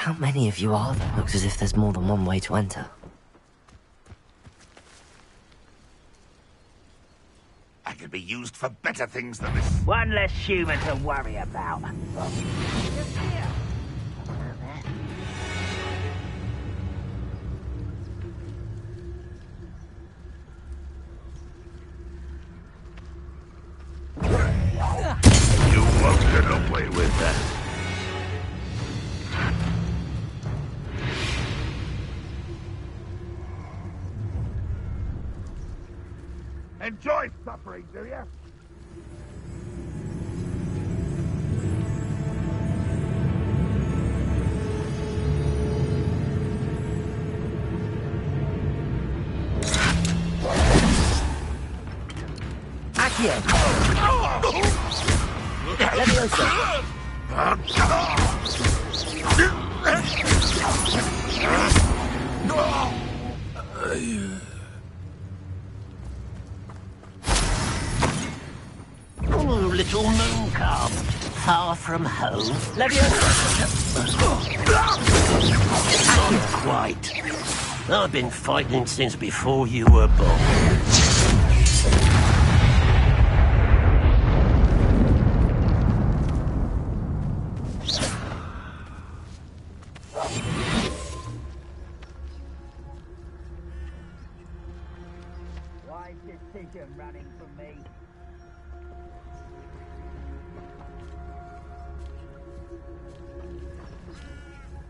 How many of you are there? Looks as if there's more than one way to enter. I could be used for better things than this. One less human to worry about. You won't get away with that. Enjoy suffering, do you? Oh, little moon calf, far from home. Not quite. I've been fighting since before you were born. Running from me.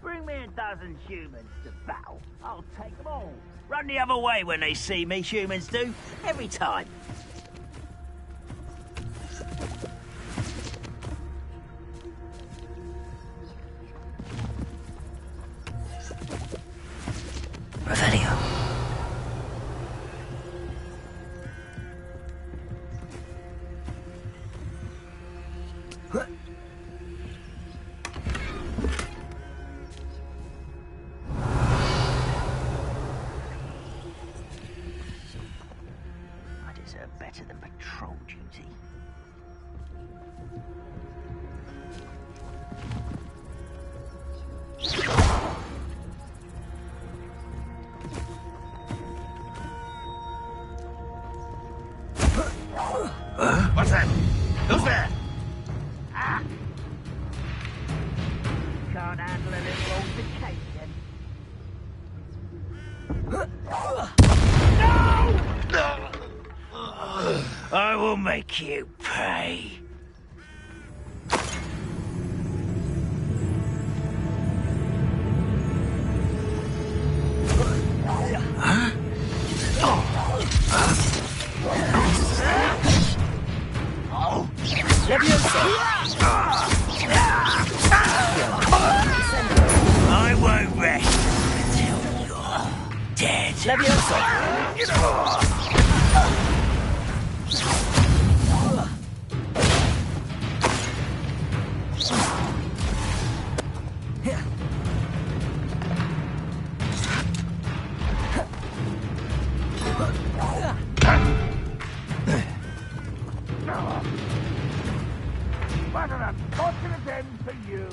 Bring me a dozen humans to battle. I'll take them all. Run the other way when they see me, humans do. Every time. Revelio. Better than patrol duty. What's that? Who's there? Ah! Can't handle a little altercation. No! I will make you pay. I won't rest until you're dead. What an unfortunate end for you.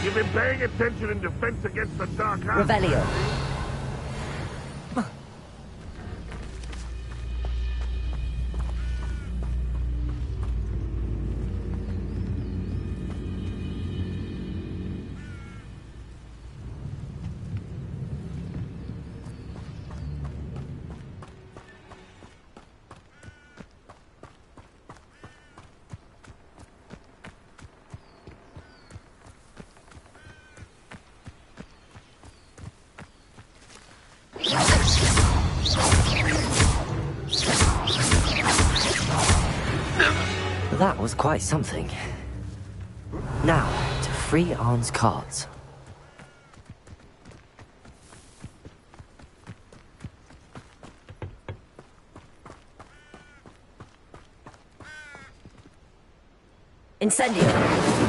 You've been paying attention in defense against the dark arts. Revelio. That was quite something. Now, to free Arn's cards. Incendio!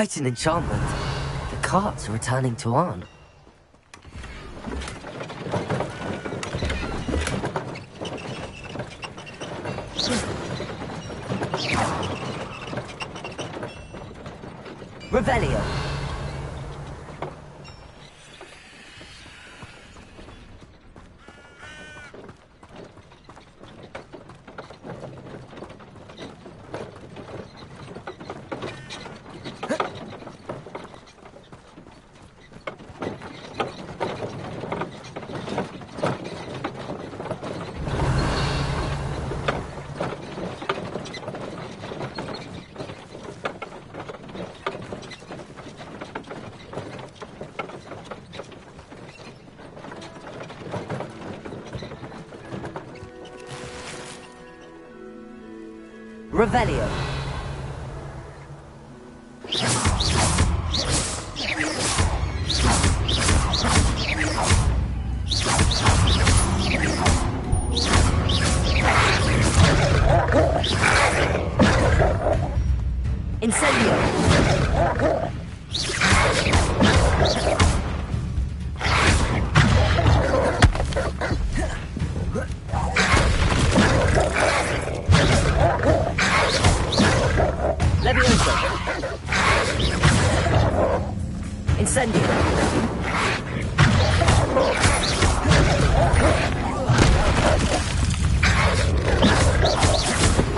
quite an enchantment. The carts are returning to Arn. Revelio. Revelio. Incendio. Levioso. Incendio.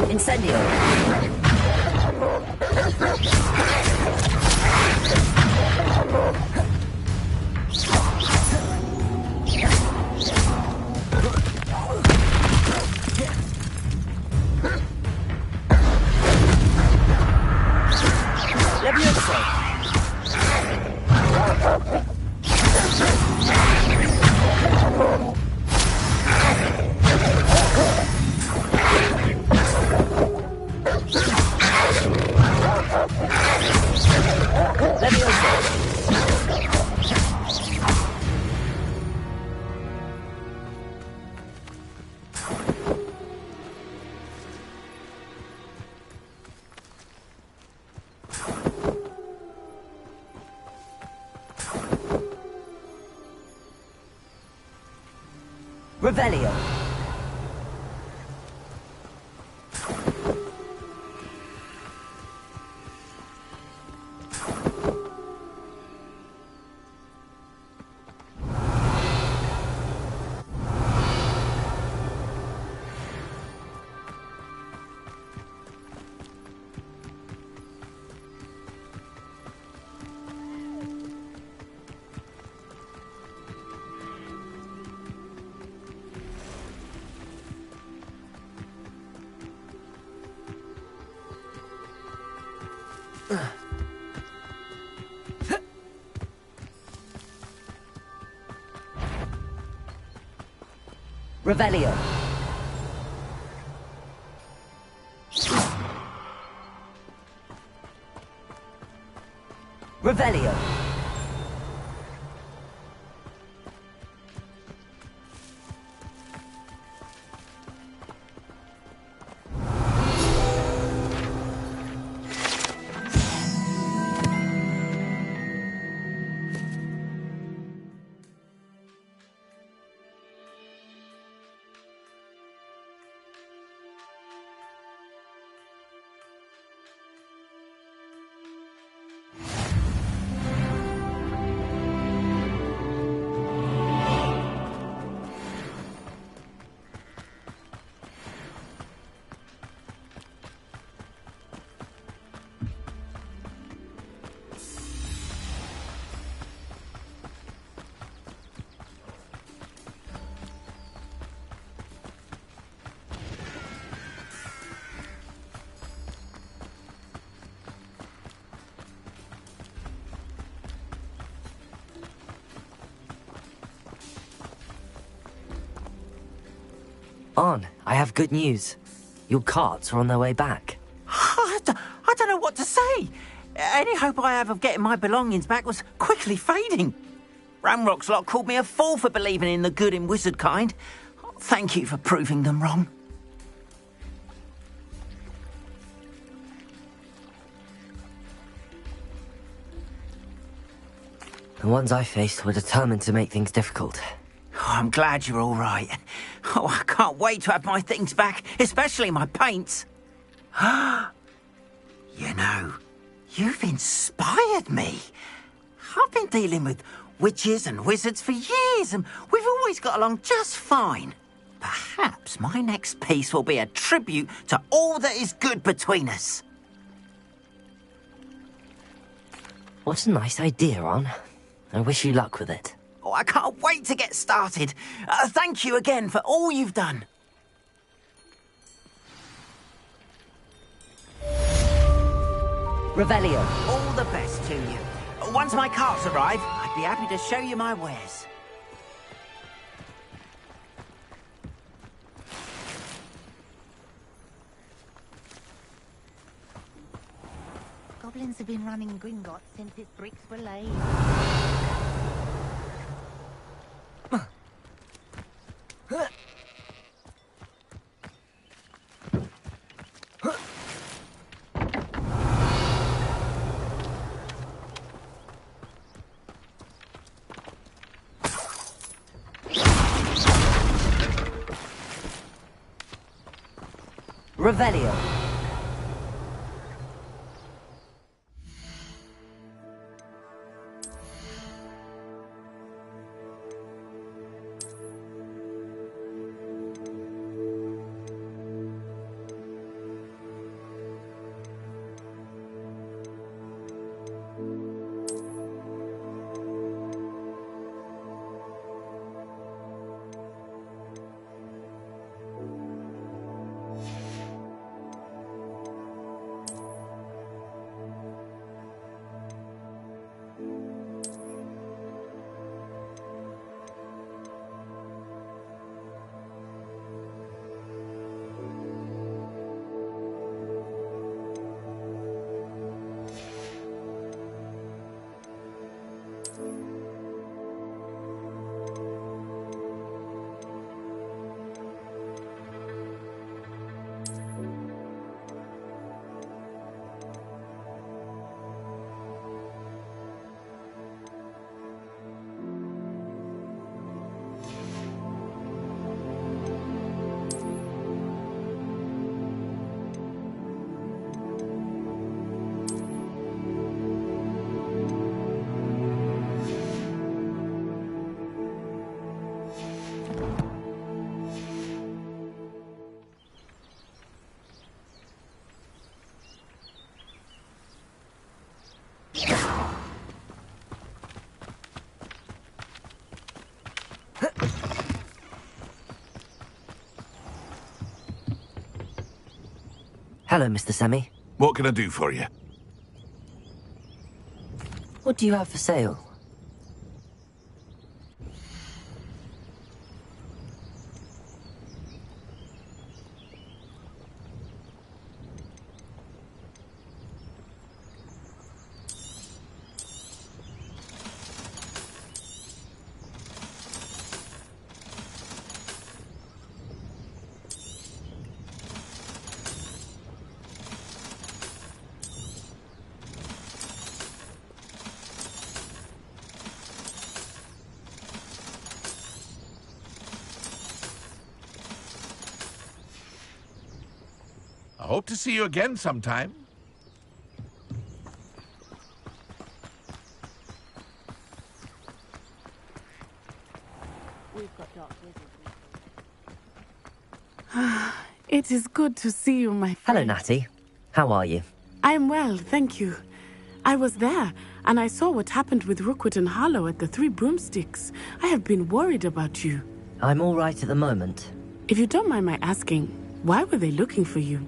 Incendio. Levioso. Revelio. Revelio. Revelio. On, I have good news. Your carts are on their way back. I don't know what to say. Any hope I have of getting my belongings back was quickly fading. Ramrock's lot called me a fool for believing in the good in wizard kind. Thank you for proving them wrong. The ones I faced were determined to make things difficult. Oh, I'm glad you're all right. Oh, I can't wait to have my things back, especially my paints. You know, you've inspired me. I've been dealing with witches and wizards for years, and we've always got along just fine. Perhaps my next piece will be a tribute to all that is good between us. What a nice idea, Ron. I wish you luck with it. Oh, I can't wait to get started. Thank you again for all you've done. Revelio. All the best to you. Once my carts arrive, I'd be happy to show you my wares. Goblins have been running Gringotts since its bricks were laid. Revelio. Hello, Mr. Semi. What can I do for you? What do you have for sale? I hope to see you again sometime. We've got dark wizards. It is good to see you, my friend. Hello, Natty. How are you? I'm well, thank you. I was there, and I saw what happened with Rookwood and Harlow at the Three Broomsticks. I have been worried about you. I'm all right at the moment. If you don't mind my asking, why were they looking for you?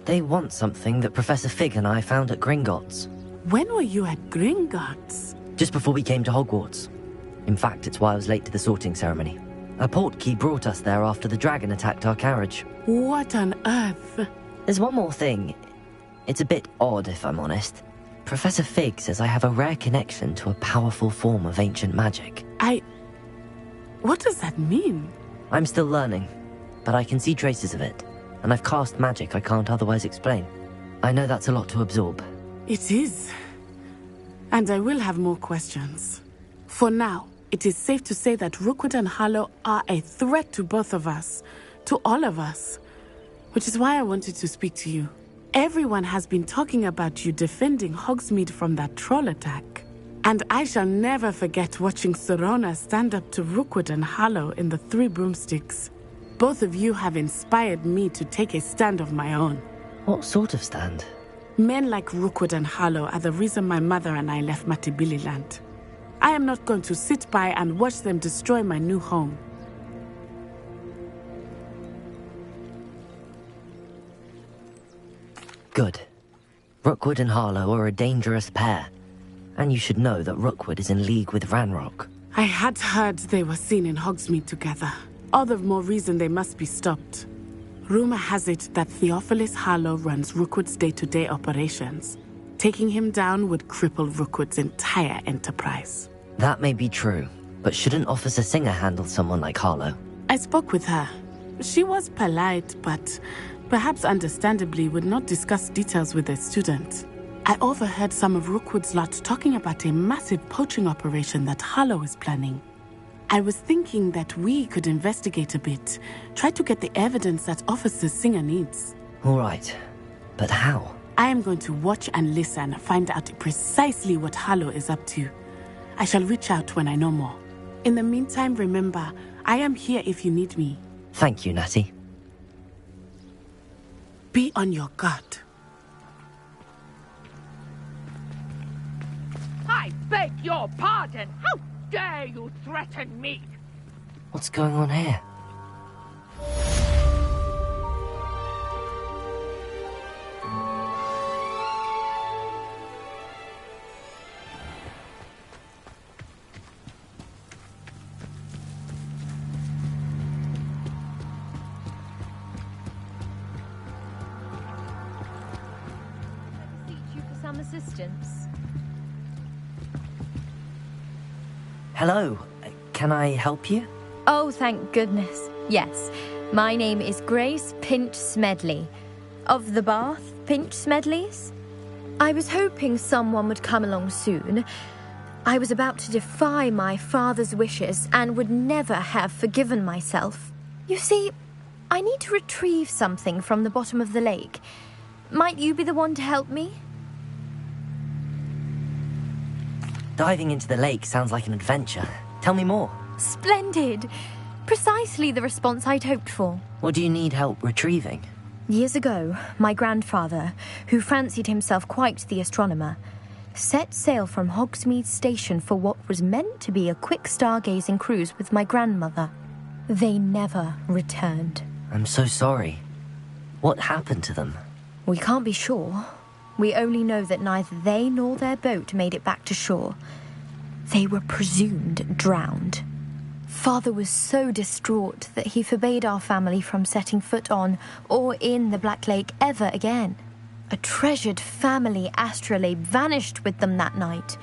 They want something that Professor Fig and I found at Gringotts. When were you at Gringotts? Just before we came to Hogwarts. In fact, it's why I was late to the sorting ceremony. A portkey brought us there after the dragon attacked our carriage. What on earth? There's one more thing. It's a bit odd, if I'm honest. Professor Fig says I have a rare connection to a powerful form of ancient magic. What does that mean? I'm still learning, but I can see traces of it, and I've cast magic I can't otherwise explain. I know that's a lot to absorb. It is. And I will have more questions. For now, it is safe to say that Rookwood and Harlow are a threat to both of us. To all of us. Which is why I wanted to speak to you. Everyone has been talking about you defending Hogsmeade from that troll attack. And I shall never forget watching Serona stand up to Rookwood and Harlow in the Three Broomsticks. Both of you have inspired me to take a stand of my own. What sort of stand? Men like Rookwood and Harlow are the reason my mother and I left Matibili land. I am not going to sit by and watch them destroy my new home. Good. Rookwood and Harlow are a dangerous pair. And you should know that Rookwood is in league with Ranrock. I had heard they were seen in Hogsmeade together. All the more reason they must be stopped. Rumor has it that Theophilus Harlow runs Rookwood's day-to-day operations. Taking him down would cripple Rookwood's entire enterprise. That may be true, but shouldn't Officer Singer handle someone like Harlow? I spoke with her. She was polite, but perhaps understandably would not discuss details with a student. I overheard some of Rookwood's lot talking about a massive poaching operation that Harlow is planning. I was thinking that we could investigate a bit, try to get the evidence that Officer Singer needs. All right, but how? I am going to watch and listen, find out precisely what Harlow is up to. I shall reach out when I know more. In the meantime, remember, I am here if you need me. Thank you, Natty. Be on your guard. I beg your pardon! How dare you threaten me? What's going on here? Beseech you for some assistance. Hello, can I help you? Oh, thank goodness. Yes, my name is Grace Pinch Smedley, of the Bath Pinch Smedleys. I was hoping someone would come along soon. I was about to defy my father's wishes and would never have forgiven myself. You see, I need to retrieve something from the bottom of the lake. Might you be the one to help me? Diving into the lake sounds like an adventure. Tell me more. Splendid! Precisely the response I'd hoped for. What do you need help retrieving? Years ago, my grandfather, who fancied himself quite the astronomer, set sail from Hogsmeade Station for what was meant to be a quick stargazing cruise with my grandmother. They never returned. I'm so sorry. What happened to them? We can't be sure. We only know that neither they nor their boat made it back to shore. They were presumed drowned. Father was so distraught that he forbade our family from setting foot on or in the Black Lake ever again. A treasured family astrolabe vanished with them that night.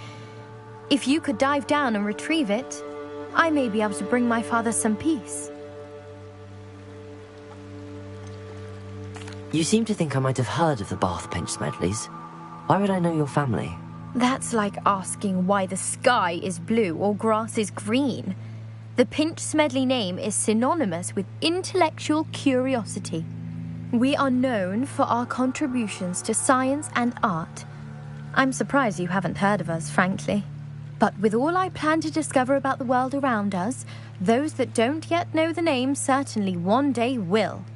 If you could dive down and retrieve it, I may be able to bring my father some peace. You seem to think I might have heard of the Bath Pinch Smedleys. Why would I know your family? That's like asking why the sky is blue or grass is green. The Pinch Smedley name is synonymous with intellectual curiosity. We are known for our contributions to science and art. I'm surprised you haven't heard of us, frankly. But with all I plan to discover about the world around us, those that don't yet know the name certainly one day will.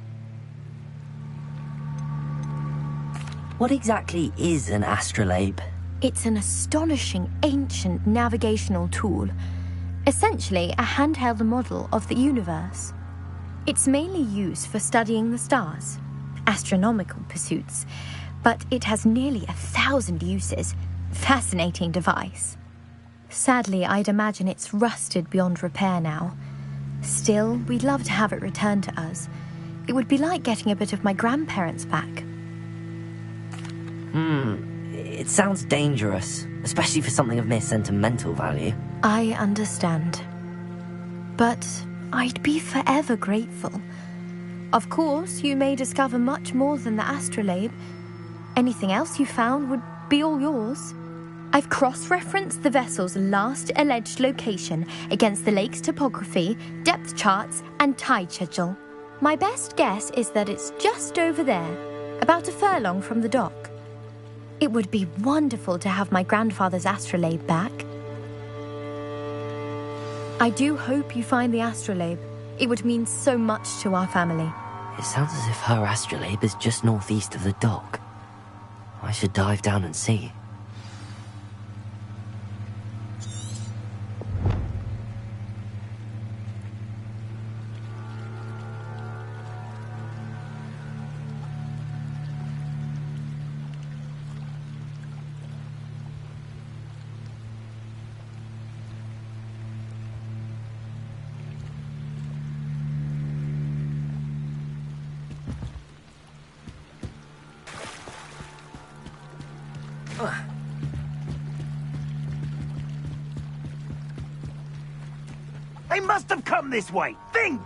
What exactly is an astrolabe? It's an astonishing ancient navigational tool. Essentially a handheld model of the universe. It's mainly used for studying the stars, astronomical pursuits, but it has nearly 1,000 uses. Fascinating device. Sadly, I'd imagine it's rusted beyond repair now. Still, we'd love to have it returned to us. It would be like getting a bit of my grandparents back. It sounds dangerous, especially for something of mere sentimental value. I understand. But I'd be forever grateful. Of course, you may discover much more than the astrolabe. Anything else you found would be all yours. I've cross-referenced the vessel's last alleged location against the lake's topography, depth charts, and tide schedule. My best guess is that it's just over there, about a furlong from the dock. It would be wonderful to have my grandfather's astrolabe back. I do hope you find the astrolabe. It would mean so much to our family. It sounds as if her astrolabe is just northeast of the dock. I should dive down and see. They must have come this way. Think!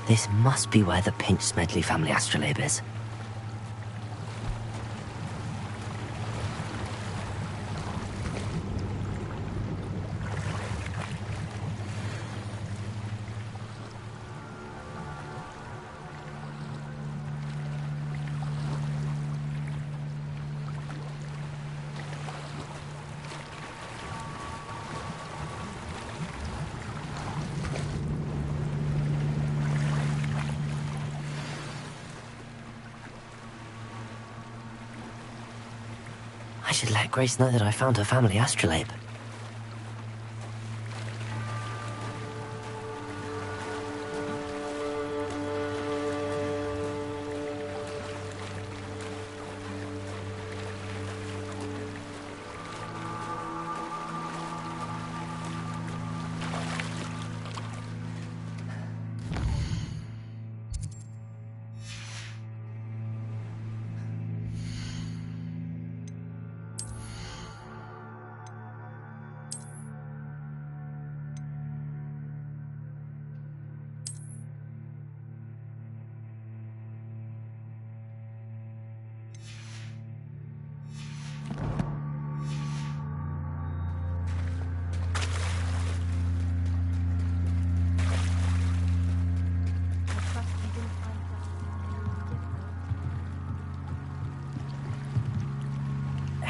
This must be where the Pinch Smedley family astrolabe is. I should let Grace know that I found her family astrolabe.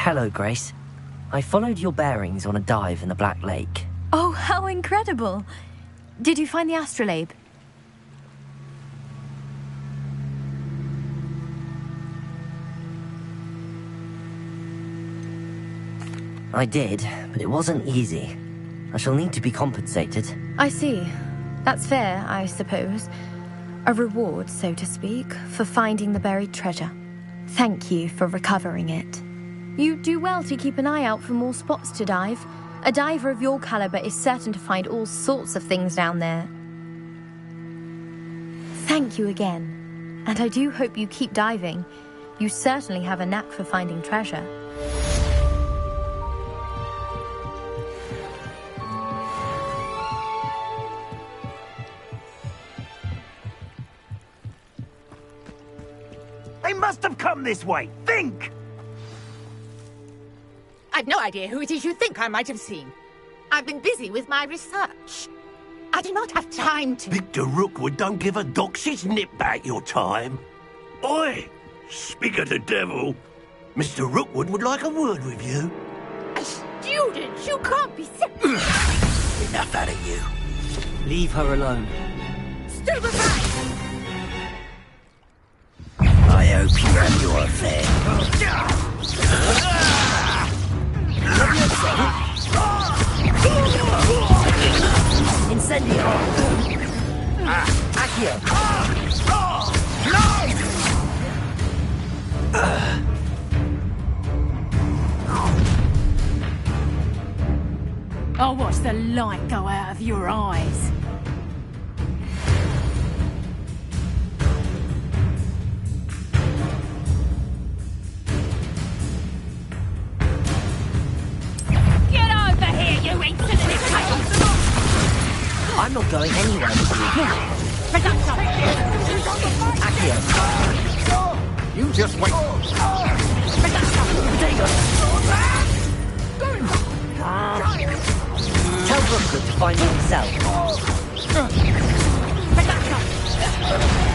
Hello, Grace. I followed your bearings on a dive in the Black Lake. Oh, how incredible! Did you find the astrolabe? I did, but it wasn't easy. I shall need to be compensated. I see. That's fair, I suppose. A reward, so to speak, for finding the buried treasure. Thank you for recovering it. You do well to keep an eye out for more spots to dive. A diver of your caliber is certain to find all sorts of things down there. Thank you again. And I do hope you keep diving. You certainly have a knack for finding treasure. They must have come this way. Think! I've no idea who it is you think I might have seen. I've been busy with my research. I do not have time to... Victor Rookwood don't give a doxy's nip back your time. Oi! Speak of the devil. Mr. Rookwood would like a word with you. A student? You can't be serious. Enough out of you. Leave her alone. Stupefy! I hope you have your affair. Incendio! Accio! I'll watch the light go out of your eyes. Get over here, you insolent tail! I'm not going anywhere with you. Accio! You just wait. Tell Rookwood to find me himself.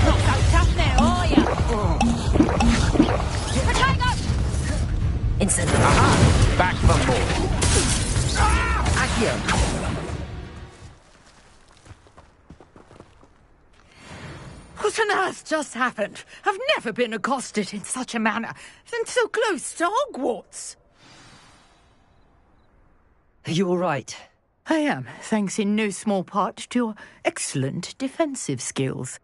Not so tough now, are you? Potato! Incendio! Aha! Back for more. Accio! What on earth just happened? I've never been accosted in such a manner, and so close to Hogwarts. Are you all right? I am, thanks in no small part to your excellent defensive skills.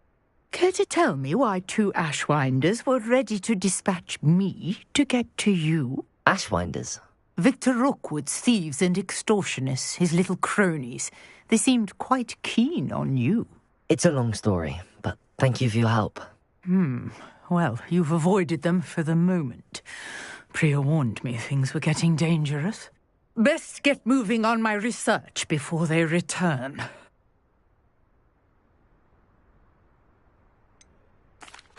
Care to tell me why 2 Ashwinders were ready to dispatch me to get to you? Ashwinders? Victor Rookwood's thieves and extortionists, his little cronies. They seemed quite keen on you. It's a long story, but thank you for your help. Well, you've avoided them for the moment. Priya warned me things were getting dangerous. Best get moving on my research before they return.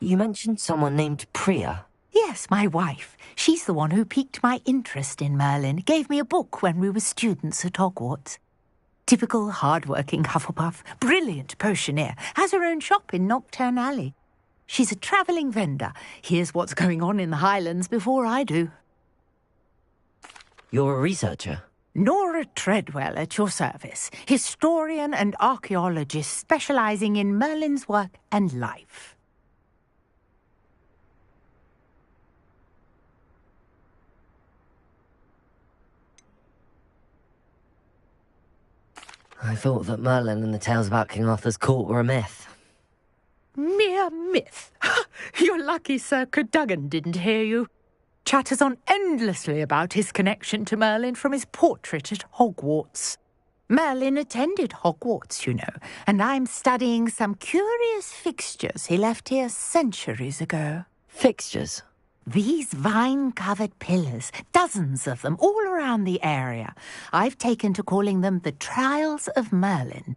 You mentioned someone named Priya. Yes, my wife. She's the one who piqued my interest in Merlin. Gave me a book when we were students at Hogwarts. Typical hard-working Hufflepuff, brilliant potioneer, has her own shop in Nocturne Alley. She's a travelling vendor. Hears what's going on in the Highlands before I do. You're a researcher? Nora Treadwell at your service, historian and archaeologist specialising in Merlin's work and life. I thought that Merlin and the tales about King Arthur's court were a myth. Mere myth. You're lucky Sir Cadogan didn't hear you. Chatters on endlessly about his connection to Merlin from his portrait at Hogwarts. Merlin attended Hogwarts, you know, and I'm studying some curious fixtures he left here centuries ago. Fixtures? These vine-covered pillars, dozens of them, all around the area. I've taken to calling them the Trials of Merlin.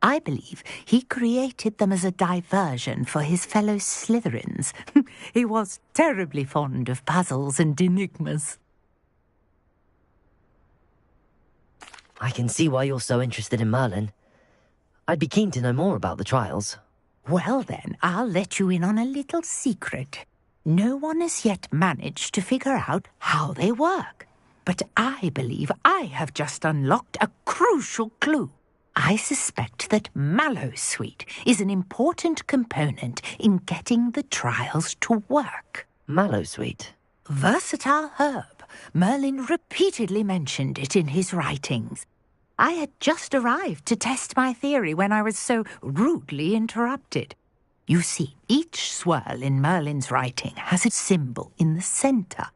I believe he created them as a diversion for his fellow Slytherins. He was terribly fond of puzzles and enigmas. I can see why you're so interested in Merlin. I'd be keen to know more about the trials. Well then, I'll let you in on a little secret. No one has yet managed to figure out how they work. But I believe I have just unlocked a crucial clue. I suspect that Mallowsweet is an important component in getting the trials to work. Mallowsweet? Versatile herb. Merlin repeatedly mentioned it in his writings. I had just arrived to test my theory when I was so rudely interrupted. You see, each swirl in Merlin's writing has a symbol in the centre.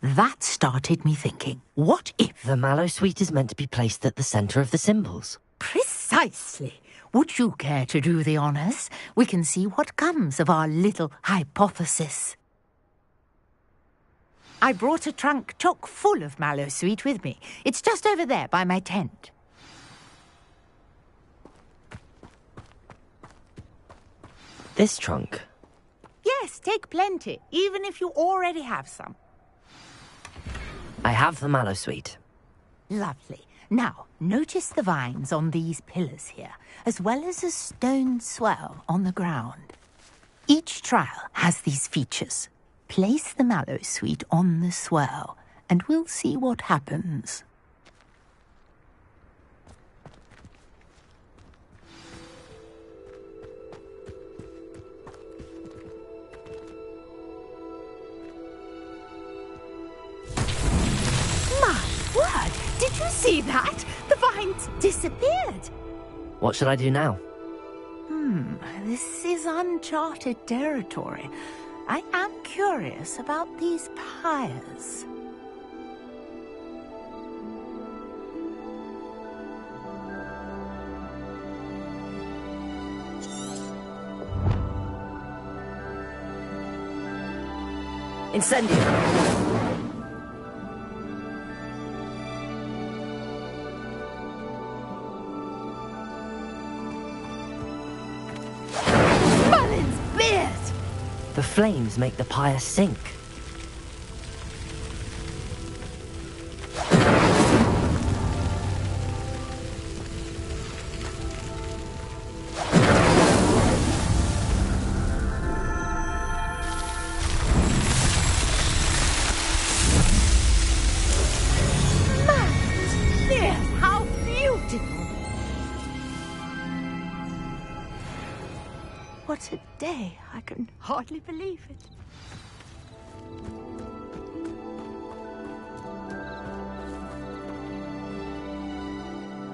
That started me thinking, what if... The Mallowsweet is meant to be placed at the centre of the symbols. Precisely. Would you care to do the honours? We can see what comes of our little hypothesis. I brought a trunk chock full of Mallowsweet with me. It's just over there by my tent. This trunk? Yes, take plenty, even if you already have some. I have the Mallowsweet. Lovely. Now, notice the vines on these pillars here, as well as a stone swell on the ground. Each trial has these features. Place the Mallowsweet on the swell, and we'll see what happens. See that? The vines disappeared. What should I do now? This is uncharted territory. I am curious about these pyres. Incendio! The flames make the pyre sink. How beautiful! What a day! I can hardly believe it.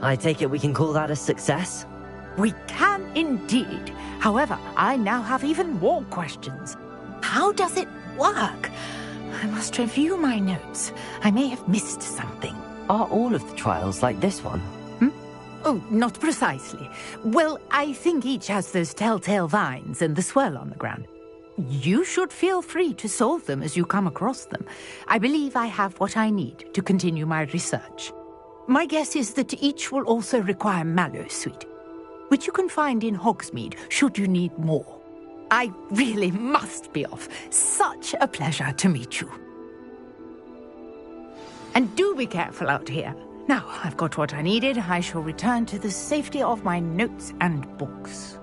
I take it we can call that a success? We can indeed. However, I now have even more questions. How does it work? I must review my notes. I may have missed something. Are all of the trials like this one? Oh, not precisely. Well, I think each has those telltale vines and the swirl on the ground. You should feel free to solve them as you come across them. I believe I have what I need to continue my research. My guess is that each will also require mallow sweet, which you can find in Hogsmeade should you need more. I really must be off. Such a pleasure to meet you. And do be careful out here. Now, I've got what I needed. I shall return to the safety of my notes and books.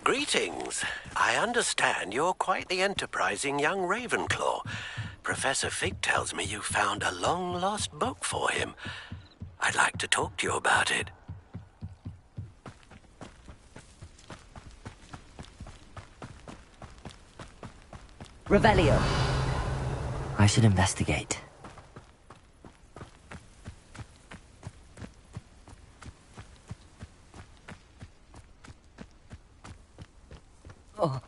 Greetings. I understand you're quite the enterprising young Ravenclaw. Professor Fig tells me you found a long-lost book for him. I'd like to talk to you about it. Revelio. I should investigate. Oh.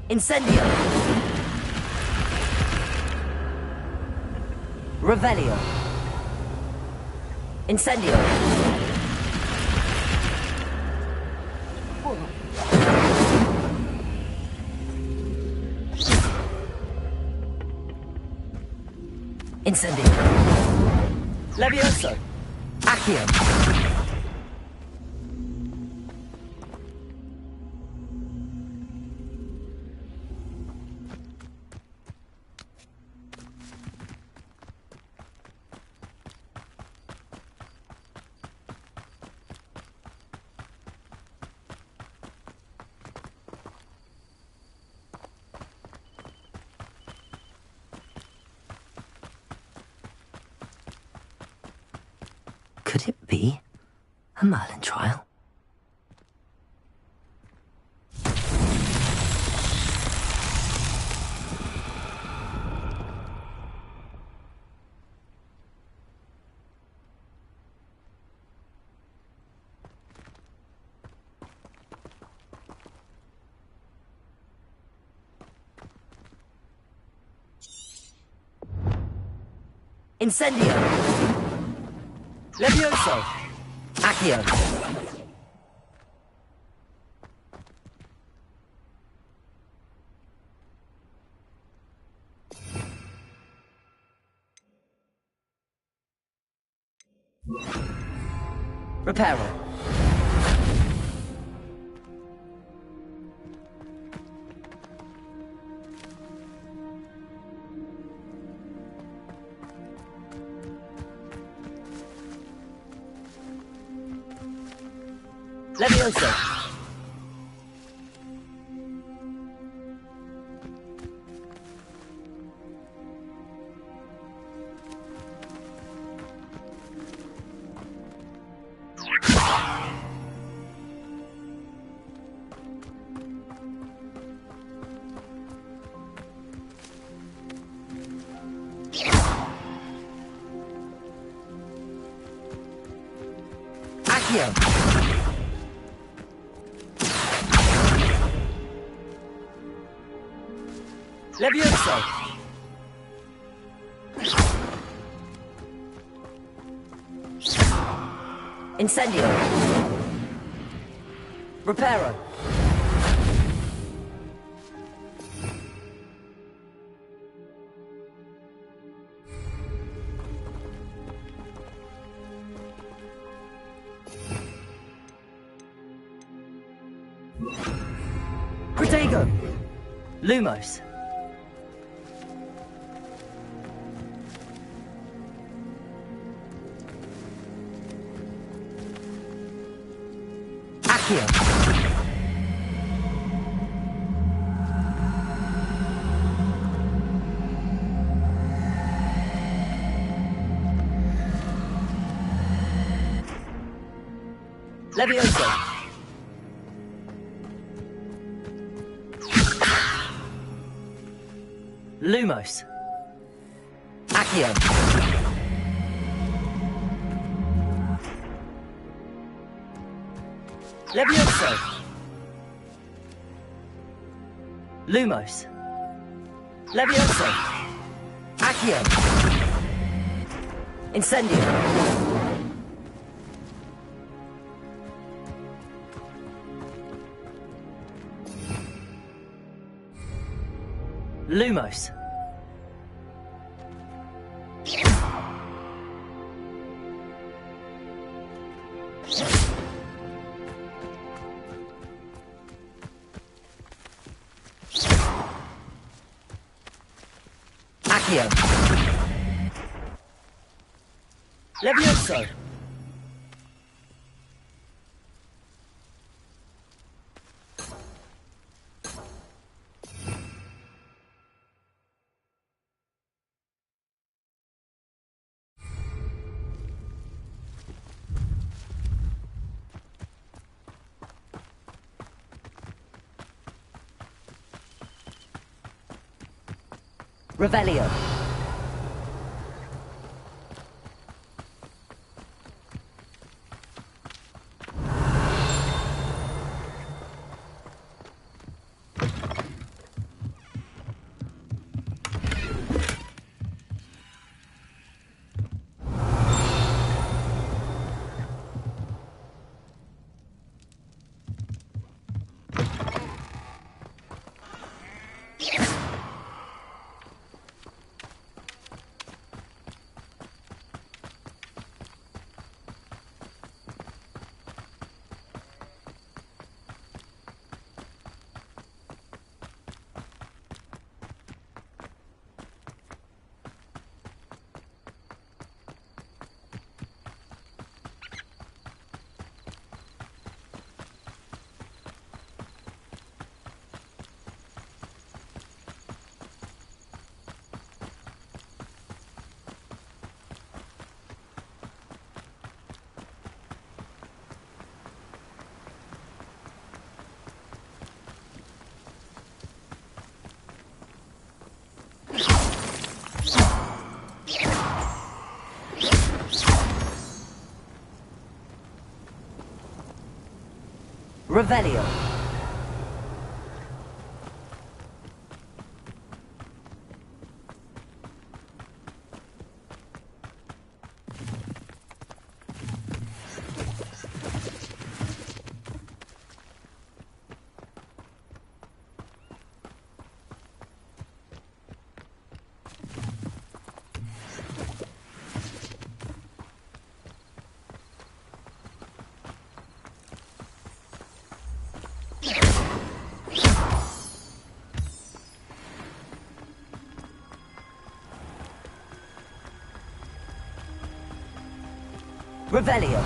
Incendio. Revelio. Incendio. Incendio. Levioso. Accio. Could it be a Merlin trial? Incendio. Levioso. Accio. Reparo. Levioso. Levioso! Incendio! Reparo! Protego! Lumos! Accio! Levioso! Lumos. Accio. Levioso. Lumos. Levioso. Accio. Incendio. Lumos. Accio. Levioso. Revelio. Revelio. Revelio.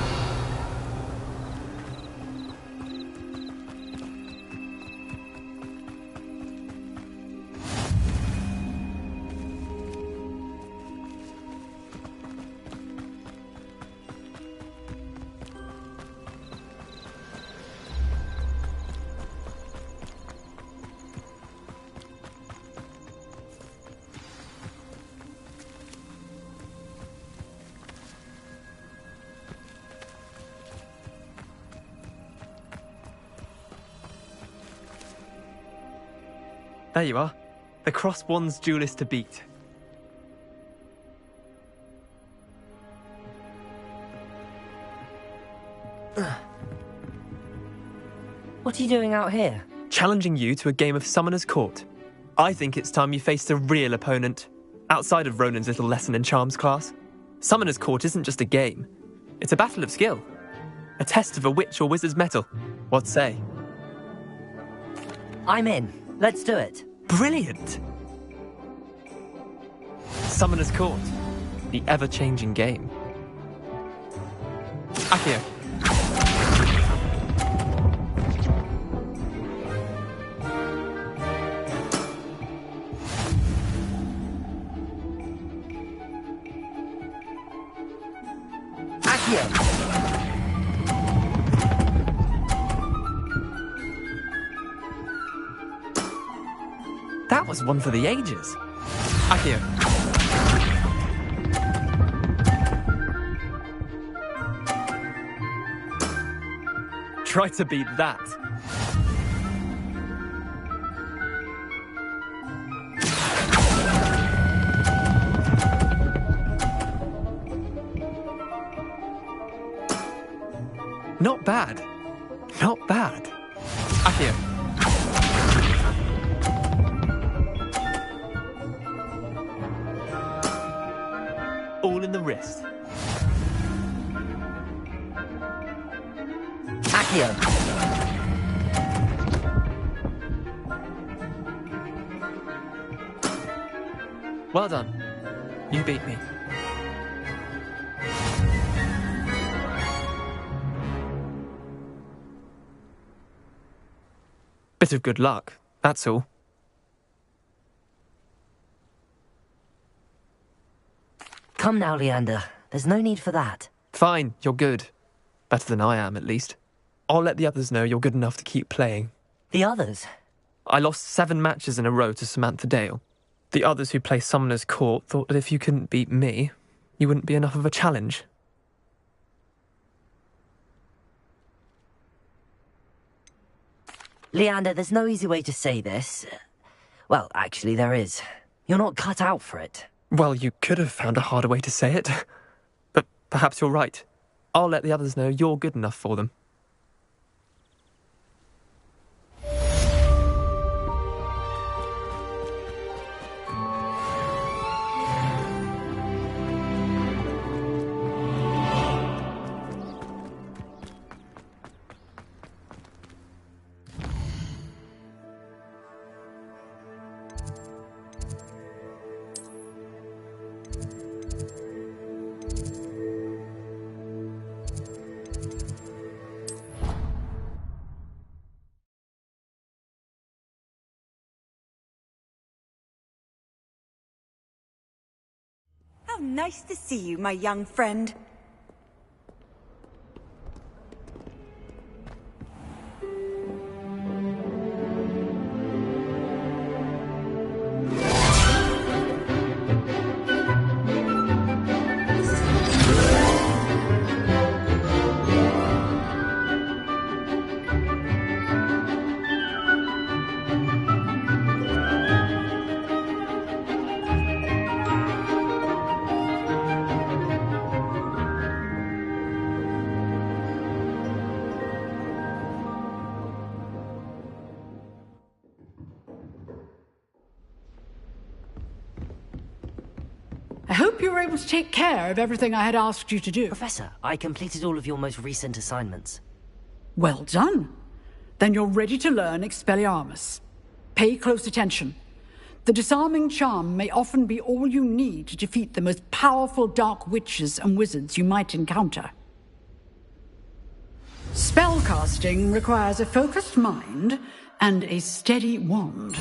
There you are. The cross wands duelist to beat. What are you doing out here? Challenging you to a game of Summoner's Court. I think it's time you faced a real opponent, outside of Ronan's little lesson in charms class. Summoner's Court isn't just a game. It's a battle of skill. A test of a witch or wizard's mettle. What say? I'm in. Let's do it. Brilliant! Summoner's Court. The ever-changing game. Akio. That was one for the ages. Akio. Try to beat that. Not bad. Not bad. Akio. All in the wrist. Akio. Well done. You beat me. Bit of good luck, that's all. Come now, Leander. There's no need for that. Fine, you're good. Better than I am, at least. I'll let the others know you're good enough to keep playing. The others? I lost 7 matches in a row to Samantha Dale. The others who play Summoner's Court thought that if you couldn't beat me, you wouldn't be enough of a challenge. Leander, there's no easy way to say this. Well, actually, there is. You're not cut out for it. Well, you could have found a harder way to say it. But perhaps you're right. I'll let the others know you're good enough for them. How nice to see you, my young friend. I hope you were able to take care of everything I had asked you to do. Professor, I completed all of your most recent assignments. Well done. Then you're ready to learn Expelliarmus. Pay close attention. The disarming charm may often be all you need to defeat the most powerful dark witches and wizards you might encounter. Spellcasting requires a focused mind and a steady wand.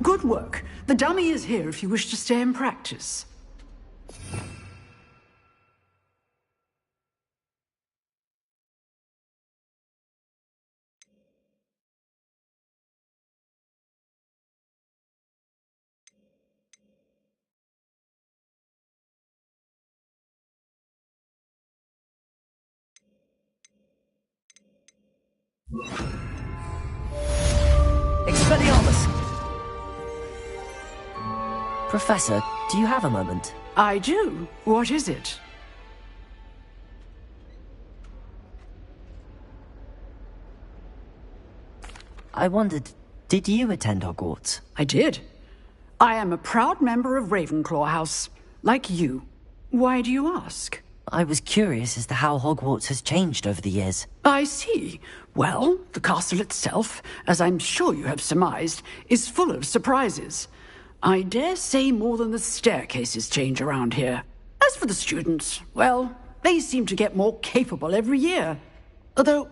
Good work. The dummy is here if you wish to stay and practice. Expelliarmus! Professor, do you have a moment? I do. What is it? I wondered, did you attend Hogwarts? I did. I am a proud member of Ravenclaw House, like you. Why do you ask? I was curious as to how Hogwarts has changed over the years. I see. Well, the castle itself, as I'm sure you have surmised, is full of surprises. I dare say more than the staircases change around here. As for the students, well, they seem to get more capable every year. Although,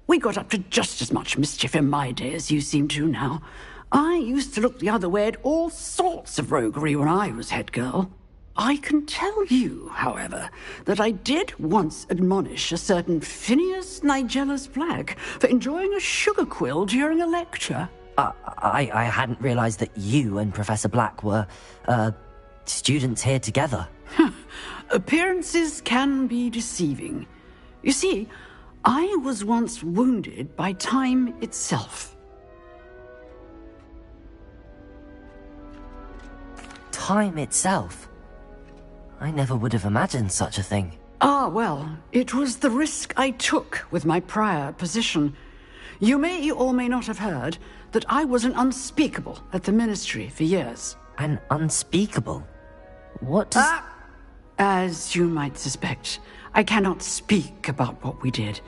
we got up to just as much mischief in my day as you seem to now. I used to look the other way at all sorts of roguery when I was head girl. I can tell you, however, that I did once admonish a certain Phineas Nigella's Black for enjoying a sugar quill during a lecture. I hadn't realized that you and Professor Black were, students here together. Appearances can be deceiving. You see, I was once wounded by time itself. Time itself? I never would have imagined such a thing. Ah, well, it was the risk I took with my prior position. You may or may not have heard that I was an unspeakable at the Ministry for years. An unspeakable? What does... As you might suspect, I cannot speak about what we did.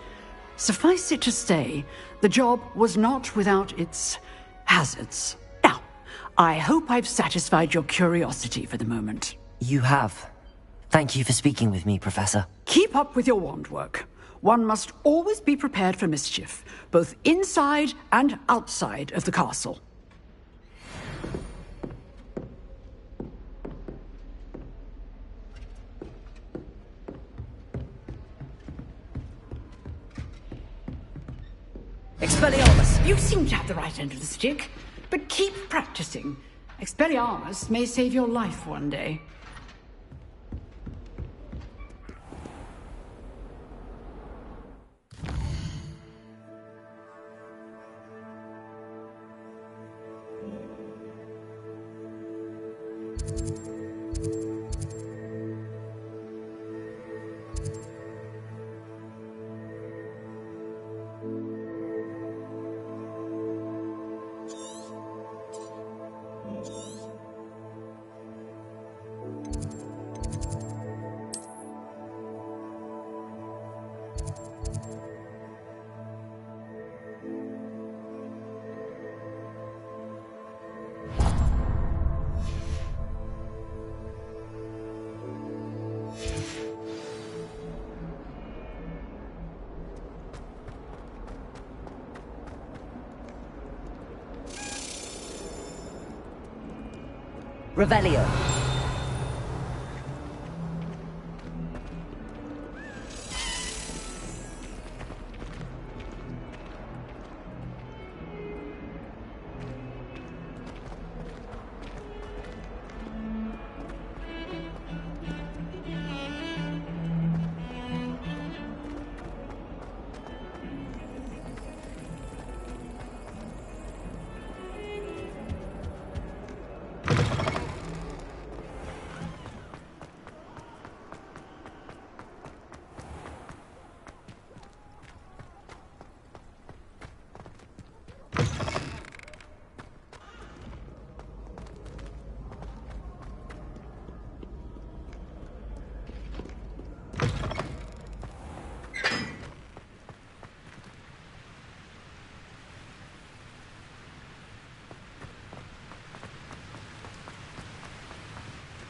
Suffice it to say, the job was not without its hazards. Now, I hope I've satisfied your curiosity for the moment. You have. Thank you for speaking with me, Professor. Keep up with your wand work. One must always be prepared for mischief, both inside and outside of the castle. Expelliarmus! You seem to have the right end of the stick, but keep practicing. Expelliarmus may save your life one day. Revelio.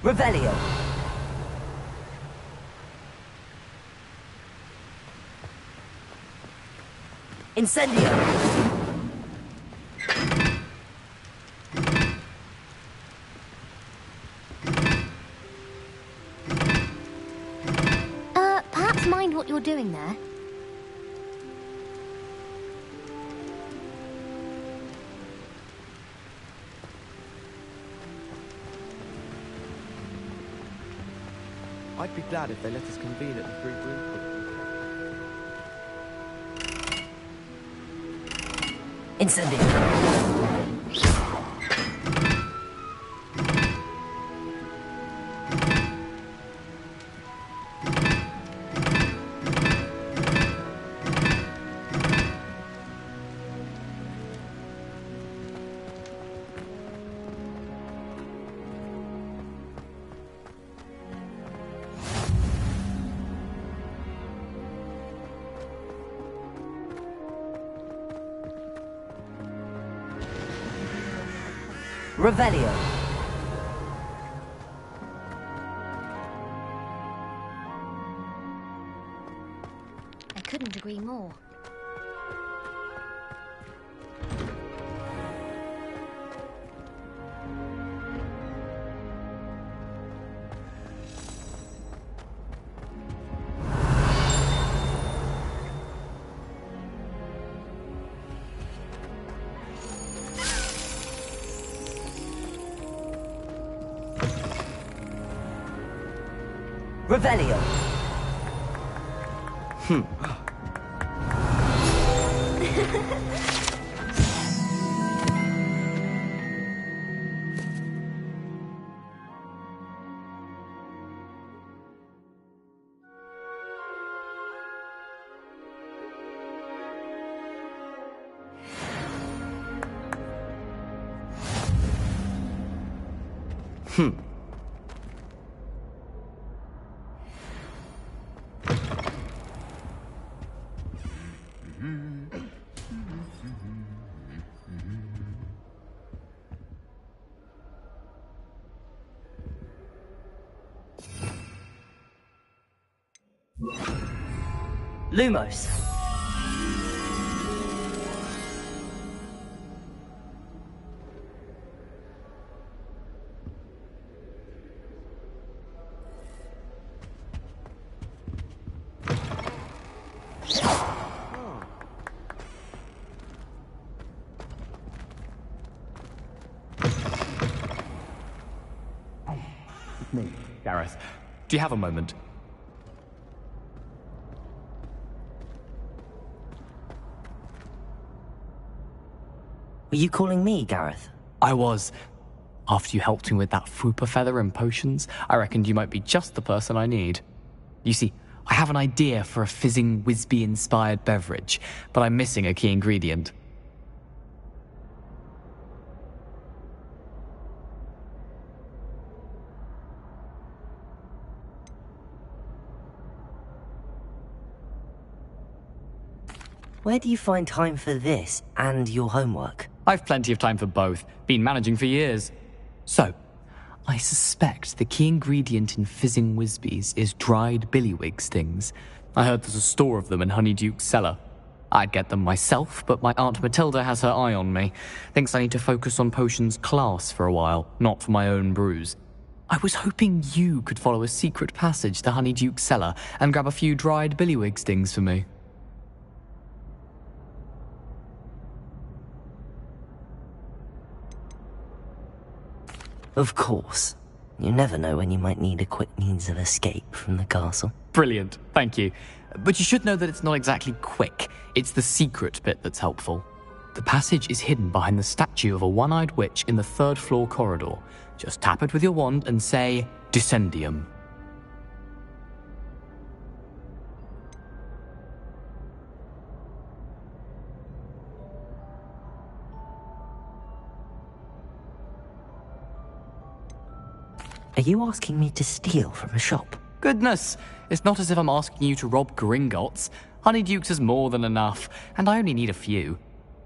Revelio. Incendio. Perhaps mind what you're doing there? I'd be glad if they let us convene at the Great Room. Incendio. Revelio. I couldn't agree more. Revelio. Lumos. Me, Gareth. Do you have a moment? Were you calling me, Gareth? I was. After you helped me with that Fupa feather and potions, I reckoned you might be just the person I need. You see, I have an idea for a fizzing Wisby-inspired beverage, but I'm missing a key ingredient. Where do you find time for this and your homework? I've plenty of time for both. Been managing for years. So, I suspect the key ingredient in fizzing Wisbies is dried billywig stings. I heard there's a store of them in Honeyduke's cellar. I'd get them myself, but my Aunt Matilda has her eye on me. Thinks I need to focus on potions class for a while, not for my own brews. I was hoping you could follow a secret passage to Honeyduke's cellar and grab a few dried billywig stings for me. Of course. You never know when you might need a quick means of escape from the castle. Brilliant, thank you. But you should know that it's not exactly quick. It's the secret bit that's helpful. The passage is hidden behind the statue of a one-eyed witch in the third-floor corridor. Just tap it with your wand and say, Descendium. Are you asking me to steal from a shop? Goodness, it's not as if I'm asking you to rob Gringotts. Honeyduke's is more than enough, and I only need a few.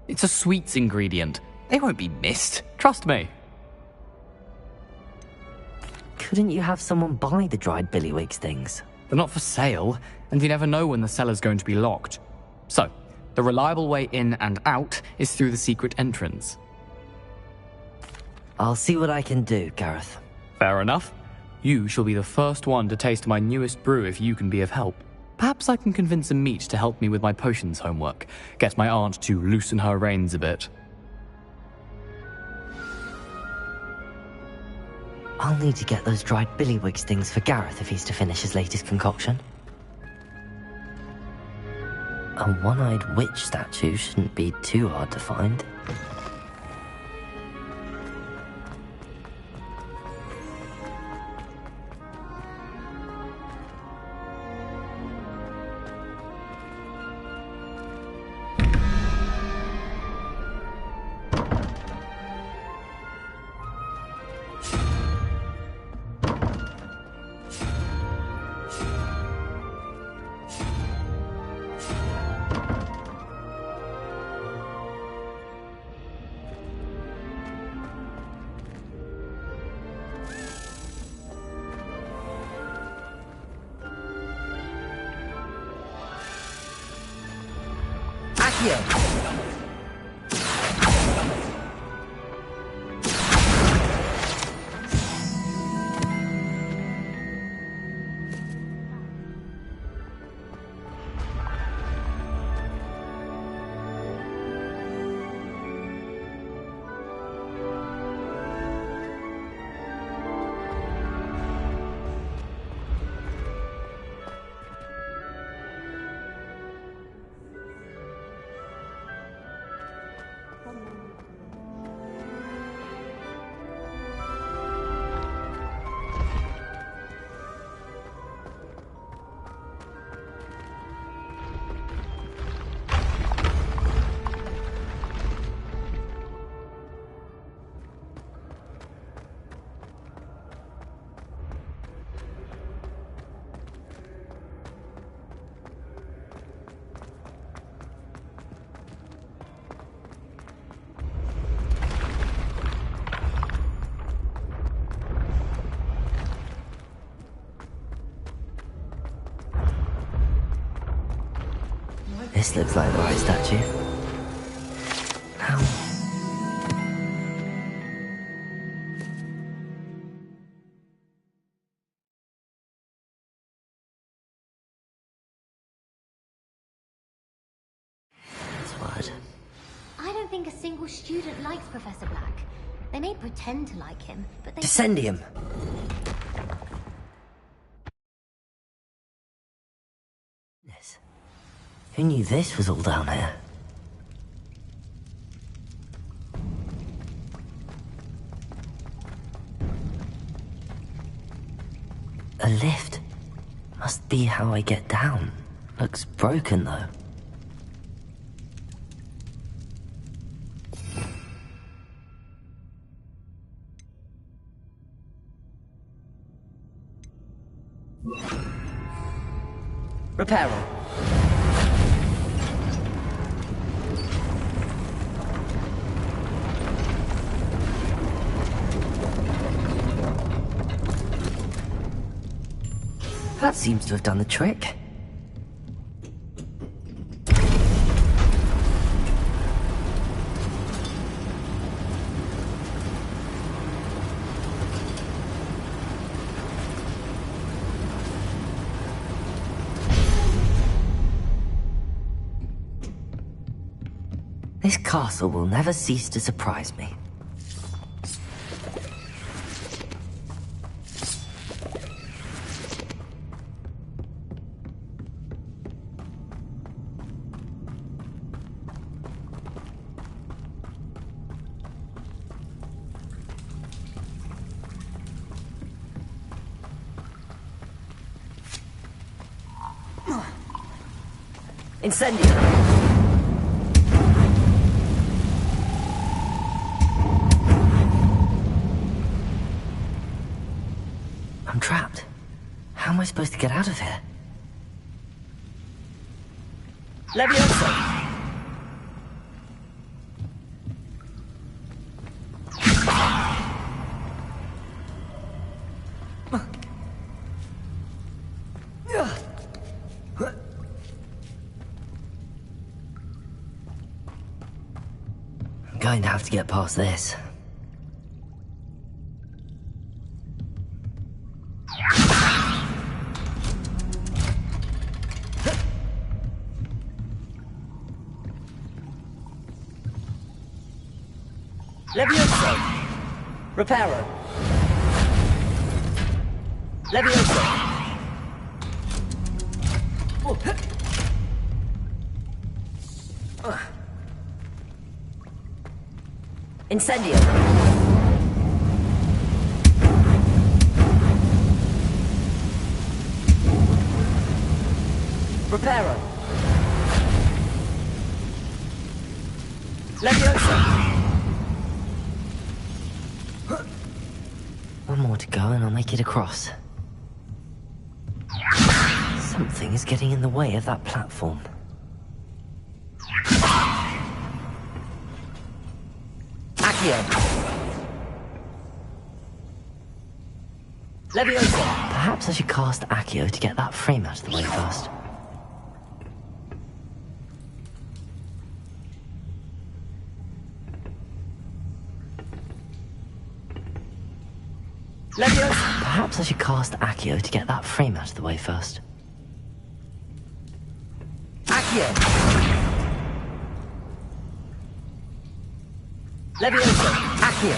It's a sweets ingredient. They won't be missed, trust me. Couldn't you have someone buy the dried billywig things? They're not for sale, and you never know when the cellar's going to be locked. So, the reliable way in and out is through the secret entrance. I'll see what I can do, Gareth. Fair enough. You shall be the first one to taste my newest brew if you can be of help. Perhaps I can convince a meat to help me with my potions homework. Get my aunt to loosen her reins a bit. I'll need to get those dried billywig things for Gareth if he's to finish his latest concoction. A one-eyed witch statue shouldn't be too hard to find. This looks like the right statue. Ow. That's weird. I don't think a single student likes Professor Black. They may pretend to like him, but they... Descendium! Who knew this was all down here? A lift. Must be how I get down. Looks broken though. Repairer. That seems to have done the trick. This castle will never cease to surprise me. Incendio! I'm trapped. How am I supposed to get out of here? Leviosa! I'm going to have to get past this. Leviosa! Reparo! Leviosa! Incendio! Reparo! Leviosa! One more to go and I'll make it across. Something is getting in the way of that platform. Accio! Leviosa! Perhaps I should cast Accio to get that frame out of the way first. Leviosa! Perhaps I should cast Accio to get that frame out of the way first. Accio! Leviosa! Accio!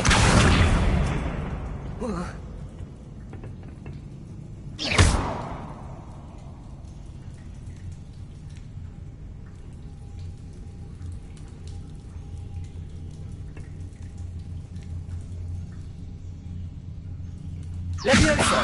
Leviosa!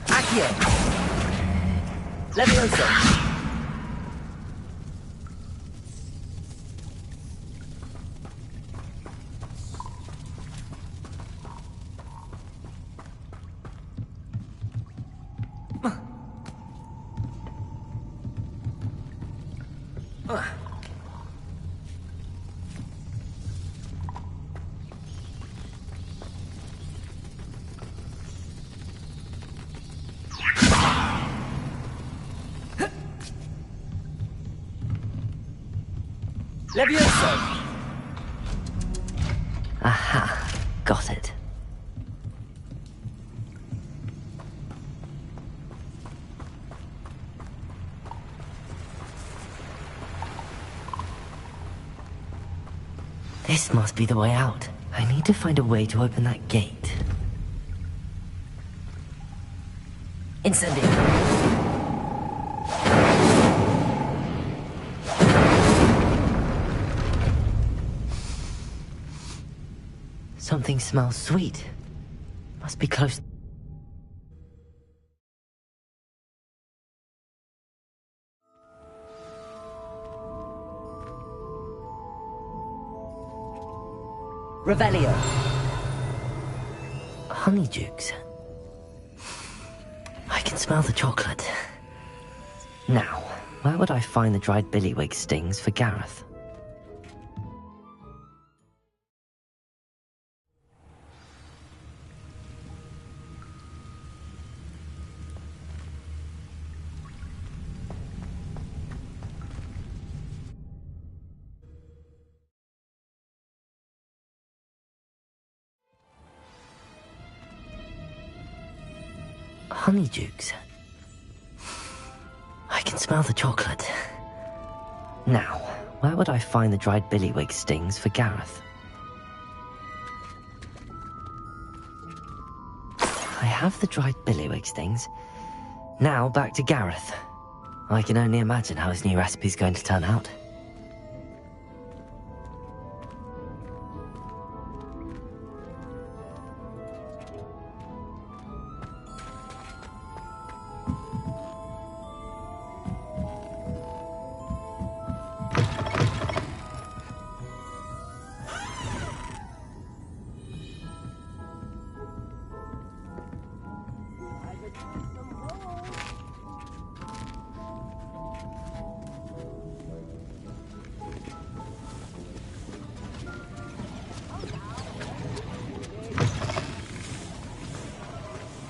Accio! Leviosa! Leviosa! Aha, got it. This must be the way out. I need to find a way to open that gate. Incendio! Something smells sweet. Must be close. Revelio. Honeydukes. I can smell the chocolate. Now, where would I find the dried billywig stings for Gareth? Honeydukes. I can smell the chocolate. Now, where would I find the dried billywig stings for Gareth? I have the dried billywig stings. Now back to Gareth. I can only imagine how his new recipe's going to turn out.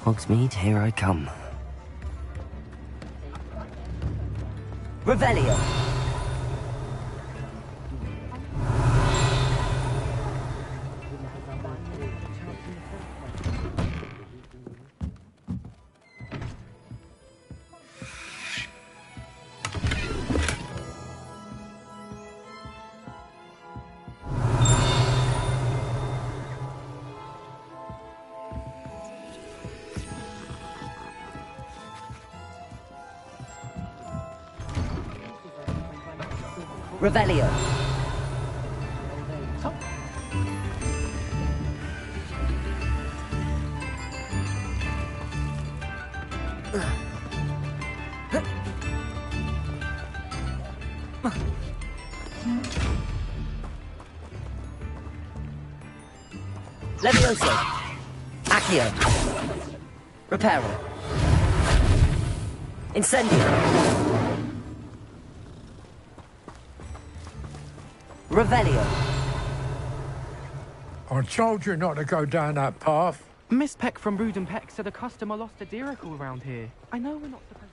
Hogsmeade, here I come. Revelio! Revelio. Levioso. Accio. Reparo. Incendio. Revelio. I told you not to go down that path. Miss Peck from Brood and Peck said a customer lost a Diracle around here. I know we're not supposed to...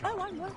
Oh, I'm well.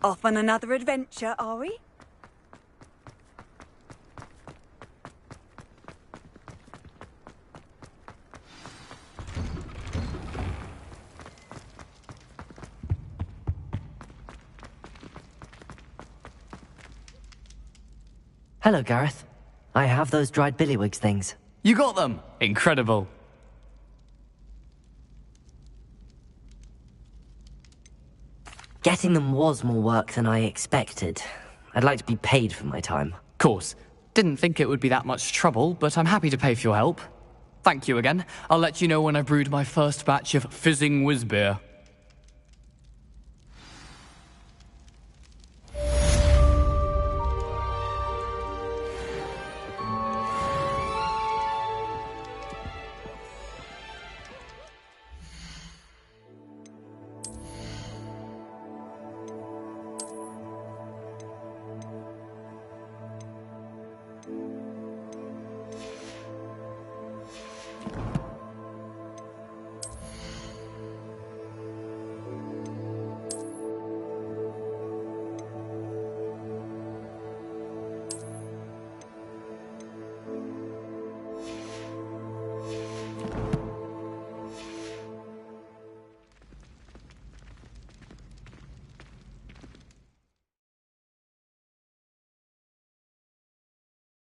Off on another adventure, are we? Hello, Gareth. I have those dried billywigs things. You got them! Incredible. Getting them was more work than I expected. I'd like to be paid for my time. Course. Didn't think it would be that much trouble, but I'm happy to pay for your help. Thank you again. I'll let you know when I've brewed my first batch of fizzing whiz beer.